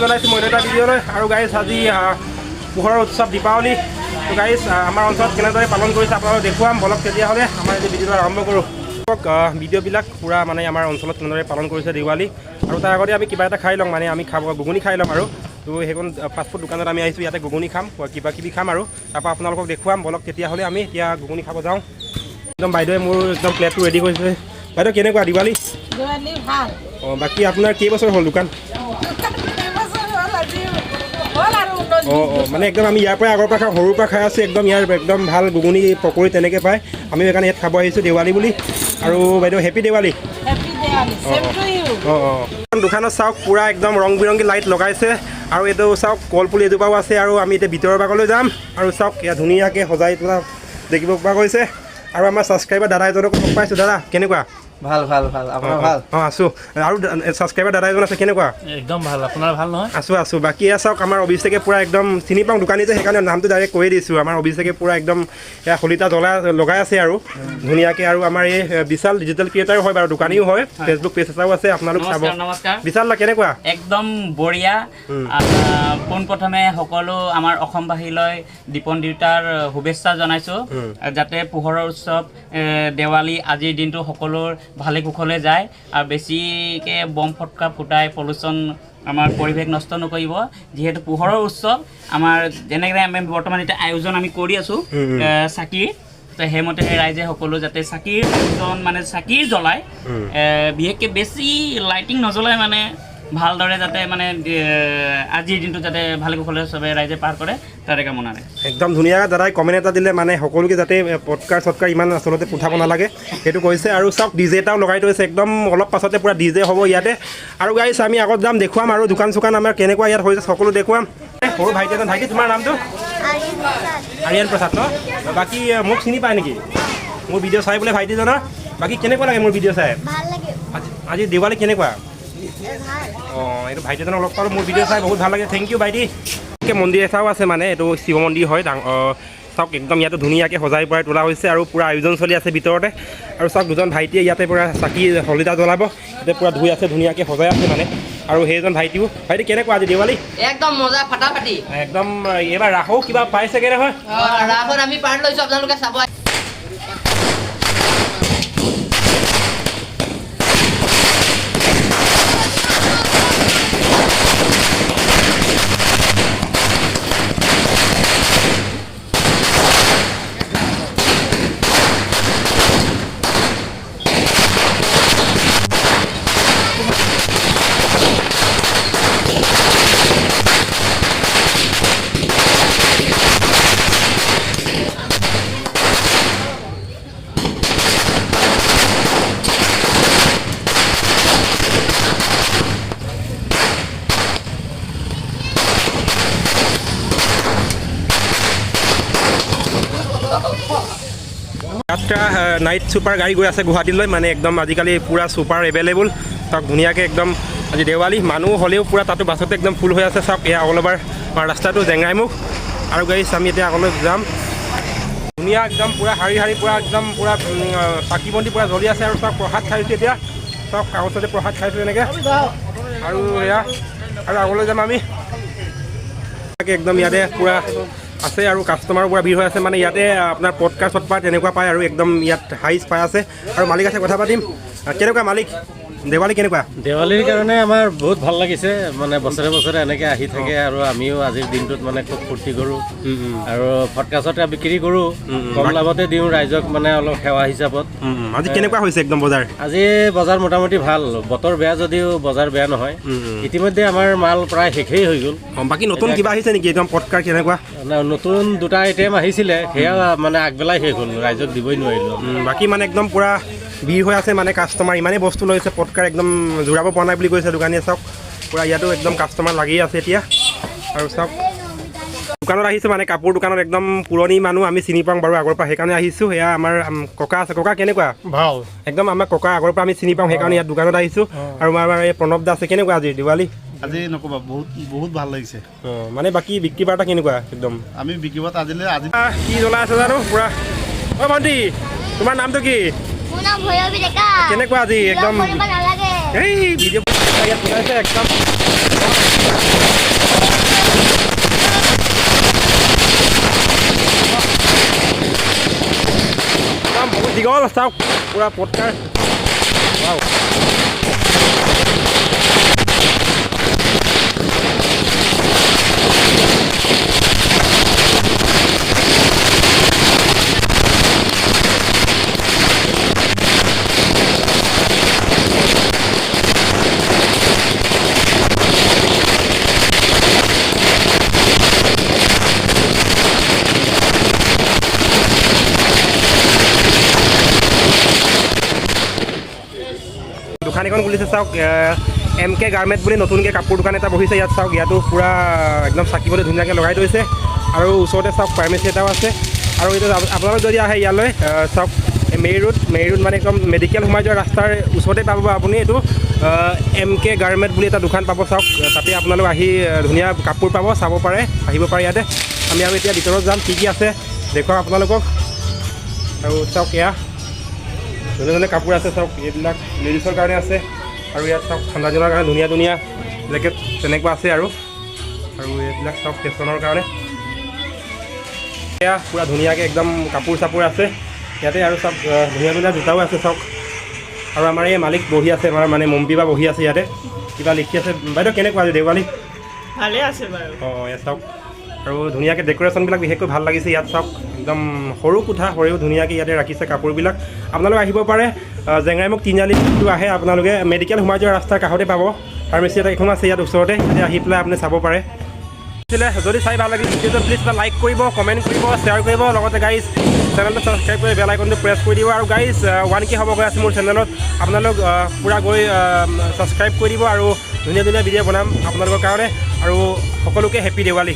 জনাইছোঁ মই এটা ভিডিঅ'লৈ আৰু গাইজ আজি পোহৰৰ উৎসৱ দীপাৱলী। তো গাইজ আমাৰ অঞ্চলত কেনেদৰে পালন কৰিছে আপোনালোকক দেখুৱাম বলক। তেতিয়াহ'লে আমাৰ এই ভিডিঅ'টো আৰম্ভ কৰোঁ। ভিডিঅ'বিলাক পূৰা মানে আমাৰ অঞ্চলত কেনেদৰে পালন কৰিছে দিৱালী। আৰু তাৰ আগতে আমি কিবা এটা খাই ল'ম, মানে আমি ঘুগুনি খাই ল'ম। আৰু তো সেইখন ফাষ্টফুড দোকানত আমি আহিছোঁ, ইয়াতে ঘুগুনি খাম, কিবা কিবি খাম আৰু তাৰপৰা আপোনালোকক দেখুৱাম বলক। তেতিয়াহ'লে আমি এতিয়া ঘুগুনি খাব যাওঁ। একদম বাইদেৱে মোৰ একদম প্লেটটো ৰেডি কৰিছে। বাইদেউ কেনেকুৱা দিৱালী? ভাল। অঁ বাকী আপোনাৰ কেইবছৰ হ'ল দোকান? মানে একদম আমি ইয়াৰ পৰা আগৰ পৰা খাওঁ, সৰুৰ পৰা খাই আছোঁ। একদম ইয়াৰ একদম ভাল ঘুগুনি পকৰি তেনেকৈ পায়। আমি সেইকাৰণে ইয়াত খাব আহিছোঁ দেৱালী বুলি। আৰু বাইদেউ হেপী দেৱালী। দোকানত চাওক পূৰা একদম ৰং বিৰংগী লাইট লগাইছে। আৰু এইটো চাওক কলপুলি এজোপাও আছে। আৰু আমি এতিয়া ভিতৰৰ ভাগলৈ যাম। আৰু চাওক ইয়াত ধুনীয়াকৈ সজাই তোলা দেখিব পৰা গৈছে। আৰু আমাৰ ছাবস্ক্ৰাইবাৰ দাদা এজনক লগ পাইছোঁ। দাদা কেনেকুৱা? ভাল ভাল ভাল। আপোনাৰ ভাল? অঁ আছোঁ। আৰু ছাবস্ক্ৰাইবাৰ দাদা এজন আছে, কেনেকুৱা? একদম ভাল। আপোনাৰ ভাল নহয়? আছোঁ। বাকী এয়া চাওক আমাৰ অভিষেকে পূৰা একদম চিনি পাওঁ দোকানী যে, সেইকাৰণে নামটো ডাইৰেক্ট কৈ দিছোঁ। আমাৰ অভিষেকে পূৰা একদম এয়া শলিতা লগাই আছে আৰু ধুনীয়াকৈ। আৰু আমাৰ এই বিশাল ডিজিটেল ক্ৰিয়েটাৰো হয় বাৰু, দোকানীও হয়, ফেচবুক পেজ এটাও আছে, আপোনালোক চাব। নমস্কাৰ। বিশাল দা কেনেকুৱা? একদম বঢ়িয়া। পোনপ্ৰথমে সকলো আমাৰ অসমবাসীলৈ দীপন দেউতাৰ শুভেচ্ছা জনাইছোঁ, যাতে পোহৰৰ উৎসৱ দেৱালী আজিৰ দিনটো সকলোৰ ভালে কুশলে যায়। আৰু বেছিকৈ বম ফটকা ফুটাই পলিউশ্যন আমাৰ পৰিৱেশ নষ্ট নকৰিব। যিহেতু পোহৰৰ উৎসৱ আমাৰ যেনেকৈ আমি বৰ্তমান এতিয়া আয়োজন আমি কৰি আছোঁ চাকিৰ, তো সেইমতে ৰাইজে সকলো যাতে চাকিৰ আয়োজন মানে চাকিৰ জ্বলায়, বিশেষকৈ বেছি লাইটিং নজ্বলাই, মানে ভালদৰে যাতে মানে আজিৰ দিনটো যাতে ভালে কুশলে চবে ৰাইজে পাৰ কৰে, তাৰে কামনা ৰাখে। একদম ধুনীয়া দাদাই কমেণ্ট এটা দিলে, মানে সকলোকে যাতে পটকাৰ ইমান আচলতে পঠাব নালাগে সেইটো কৈছে। আৰু চাওক ডিজে এটাও লগাই থৈছে, একদম অলপ পাছতে পূৰা ডিজে হ'ব ইয়াতে। আৰু গাইছ আমি আগত যাম, দেখুৱাম আৰু দোকান চোকান আমাৰ কেনেকুৱা ইয়াত হৈছে সকলো দেখুৱাম। সৰু ভাইটি এজন। ভাইটি তোমাৰ নামটো? আৰিয়ান প্ৰসাদ ন? বাকী মোক চিনি পায় নেকি মোৰ ভিডিঅ' চাই বোলে ভাইটিজনৰ? বাকী কেনেকুৱা লাগে মোৰ ভিডিঅ' চাই? আজি দেৱালী কেনেকুৱা? অঁ এইটো ভাইটিজনক লগ পালোঁ, মোৰ ভিডিঅ' চাই বহুত ভাল লাগে। থেংক ইউ ভাইটি। মন্দিৰ এটাও আছে, মানে এইটো শিৱ মন্দিৰ হয়। চাওক একদম ইয়াতে ধুনীয়াকৈ সজাই পৰাই তোলা হৈছে আৰু পূৰা আয়োজন চলি আছে ভিতৰতে। আৰু চাওক দুজন ভাইটিয়ে ইয়াতে পূৰা চাকি শলিতা জ্বলাব, ইয়াতে পূৰা ধুই আছে, ধুনীয়াকৈ সজাই আছে মানে। আৰু সেইজন ভাইটিও। ভাইটি কেনেকুৱা আজি দেৱালী? একদম মজা ফাটাফাটি। একদম এইবাৰ ৰাসো কিবা পাইছেগৈ নহয়? ৰাসত আমি পাৰ্ট লৈছোঁ, আপোনালোকে চাব। যাত্ৰা নাইট ছুপাৰ গাড়ী গৈ আছে গুৱাহাটীলৈ, মানে একদম আজিকালি পূৰা ছুপাৰ এভেইলেবল। চাওক ধুনীয়াকৈ একদম আজি দেৱালী মানুহ হ'লেও পূৰা তাতো বাছতে একদম ফুল হৈ আছে। চাওক এয়া অল অভাৰ আমাৰ ৰাস্তাটো জেংৰাইমুখ। আৰু গাড়ীত আমি এতিয়া আগলৈ যাম। ধুনীয়া একদম পূৰা শাৰী পূৰা একদম পূৰা চাকি বন্তি পূৰা জ্বলি আছে। আৰু চাওক প্ৰসাদ খাইছোঁ এতিয়া, চাওক কাগজতে প্ৰসাদ খাইছোঁ এনেকৈ। আৰু এয়া আৰু আগলৈ যাম আমি। একদম ইয়াতে পূৰা আছে আৰু কাষ্টমাৰৰ পূৰা ভিৰ হৈ আছে, মানে ইয়াতে আপোনাৰ পটকাৰ চটকাৰ তেনেকুৱা পায়। আৰু একদম ইয়াত হাইচ পাই আছে। আৰু মালিক আছে, কথা পাতিম। কেনেকুৱা মালিক দেৱালী কেনেকুৱা? দেৱালীৰ কাৰণে আমাৰ বহুত ভাল লাগিছে, মানে বছৰে বছৰে এনেকৈ আহি থাকে। আৰু আমিও আজিৰ দিনটোত মানে খুব ফূৰ্তি কৰোঁ আৰু ফটকা চটকা বিক্ৰী কৰোঁ, কম লাভতে দিওঁ ৰাইজক, মানে অলপ সেৱা হিচাপত। আজি কেনেকুৱা হৈছে একদম বজাৰ? আজি বজাৰ মোটামুটি ভাল, বতৰ বেয়া যদিও বজাৰ বেয়া নহয়। ইতিমধ্যে আমাৰ মাল প্ৰায় শেষেই হৈ গ'ল। বাকী নতুন কিবা আহিছে নেকি একদম পটকাৰ কেনেকুৱা? নতুন দুটা আইটেম আহিছিলে, সেয়া মানে আগবেলাই শেষ হ'ল, ৰাইজক দিবই নোৱাৰিলোঁ। বাকী মানে একদম পূৰা ভিৰ হৈ আছে, মানে কাষ্টমাৰ ইমানেই বস্তু লৈছে, পটকাৰ একদম জোৰাব পৰা নাই বুলি কৈছে দোকানীয়ে। চাওক পূৰা ইয়াতো একদম কাষ্টমাৰ লাগি আছে এতিয়া। আৰু চাওক দোকানত আহিছোঁ, মানে কাপোৰ দোকানত একদম পুৰণি মানুহ আমি চিনি পাওঁ বাৰু আগৰ পৰা, সেইকাৰণে আহিছোঁ। সেয়া আমাৰ ককা আছে। ককা কেনেকুৱা? ভাল। একদম আমাৰ ককা আগৰ পৰা আমি চিনি পাওঁ, সেইকাৰণে ইয়াত দোকানত আহিছোঁ। আৰু আমাৰ এই প্ৰণৱ দা আছে। কেনেকুৱা আজি দেৱালী? আজি নক'বা, বহুত ভাল লাগিছে। মানে বাকী বিক্ৰী বাৰ্তা কেনেকুৱা? একদম আমি বিক্ৰী বাৰ্তা আজি কি জ্বলাই আছে জানো পূৰা। অ ভণ্টি তোমাৰ নামটো কি? কেনেকুৱা আজি একদম এই ভিডিঅ' ইয়াত ওলাইছে একদম দীঘল চাওক পূৰা পটকাৰ ৱাও দোকান এখন খুলিছে চাওক MK গাৰ্মেণ্ট বুলি নতুনকৈ কাপোৰ দোকান এটা বহিছে ইয়াত চাওক ইয়াতো পূৰা একদম চাকিবলৈ ধুনীয়াকৈ লগাই থৈছে আৰু ওচৰতে চাওক ফাৰ্মেচী এটাও আছে আৰু এইটো আপোনালোক যদি আহে ইয়ালৈ চাওক মেইন ৰোড মানে একদম মেডিকেল সোমাই যোৱা ৰাস্তাৰ ওচৰতে পাব আপুনি এইটো MK গাৰ্মেণ্ট বুলি এটা দোকান পাব চাওক তাতে আপোনালোক আহি ধুনীয়া কাপোৰ পাব চাব পাৰে আহিব পাৰে ইয়াতে আমি আৰু এতিয়া ভিতৰত যাম কি আছে দেখুৱাম আপোনালোকক আৰু চাওক এয়া ধুনীয়া ধুনীয়া কাপোৰ আছে চাওক এইবিলাক লেডিছৰ কাৰণে আছে আৰু ইয়াত চাওক ঠাণ্ডা দিনৰ কাৰণে ধুনীয়া ধুনীয়া জেকেট তেনেকুৱা আছে আৰু এইবিলাক চাওক ফেশ্বনৰ কাৰণে এয়া পূৰা ধুনীয়াকৈ একদম কাপোৰ চাপোৰ আছে ইয়াতে আৰু চাওক ধুনীয়া ধুনীয়া জোতাও আছে চাওক আৰু আমাৰ এই মালিক বহি আছে আমাৰ মানে মম্পী বা বহি আছে ইয়াতে কিবা লিখি আছে বাইদেউ কেনেকুৱা আছে দেৱালী ভালে আছে বাৰু অঁ ইয়াত চাওক আৰু ধুনীয়াকৈ ডেক'ৰেশ্যনবিলাক বিশেষকৈ ভাল লাগিছে ইয়াত চাওক একদম সৰু কোঠা সৰুও ধুনীয়াকৈ ইয়াতে ৰাখিছে কাপোৰবিলাক আপোনালোক আহিব পাৰে জেংৰাইমুখ তিনিআলিটো আহে আপোনালোকে মেডিকেল সোমাই যোৱা ৰাস্তাৰ কাষতে পাব ফাৰ্মেচী এটা এখন আছে ইয়াত ওচৰতে এতিয়া আহি পেলাই আপুনি চাব পাৰে যদি চাই ভাল লাগিল ভিডিঅ'টো প্লিজ এটা লাইক কৰিব কমেণ্ট কৰিব শ্বেয়াৰ কৰিব লগতে গাইজ চেনেলটো ছাবস্ক্ৰাইব কৰি বেল আইকনটো প্ৰেছ কৰি দিব আৰু গাইজ 1K হ'ব গৈ আছে মোৰ চেনেলত আপোনালোক পূৰা গৈ ছাবস্ক্ৰাইব কৰি দিব আৰু ধুনীয়া ধুনীয়া ভিডিঅ' বনাম আপোনালোকৰ কাৰণে আৰু সকলোকে হেপী দেৱালী